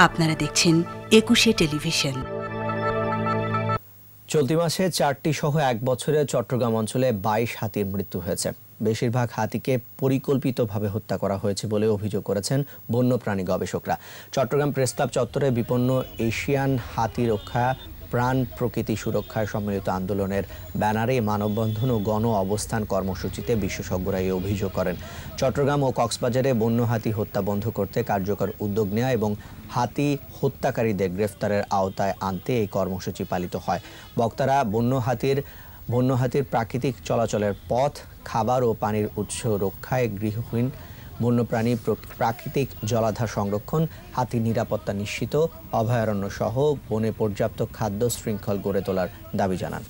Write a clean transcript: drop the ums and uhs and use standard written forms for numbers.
আপনারা দেখছেন ২১শে টেলিভিশন। চলতি মাসে ৪টি সহ এক বছরে চট্টগ্রাম অঞ্চলে ২২ হাতির মৃত্যু হয়েছে। বেশিরভাগ হাতিকে পরিকল্পিতভাবে হত্যা করা হয়েছে বলে অভিযোগ করেছেন বন্যপ্রাণী গবেষকরা। চট্টগ্রাম প্রেসক্লাব চত্বরে বিপন্ন এশিয়ান হাতি রক্ষা প্রাণ প্রকৃতি সুরক্ষায় সম্মিলিত আন্দোলনের ব্যানারে মানববন্ধন ও গণ অবস্থান কর্মসূচিতে বিশেষজ্ঞরা এই অভিযোগ করেন। চট্টগ্রাম ও কক্সবাজারে বন্য হাতি হত্যা বন্ধ করতে কার্যকর উদ্যোগ নেওয়া এবং হাতি হত্যাকারীদের গ্রেফতারের আওতায় আনতে এই কর্মসূচি পালিত হয়। বক্তারা বন্য হাতির প্রাকৃতিক চলাচলের পথ, খাবার ও পানির উৎস রক্ষায়, গৃহহীন বন্যপ্রাণী প্রাকৃতিক জলাধার সংরক্ষণ, হাতির নিরাপত্তা নিশ্চিত, অভয়ারণ্য সহ বনে পর্যাপ্ত খাদ্য শৃঙ্খল গড়ে তোলার দাবি জানান।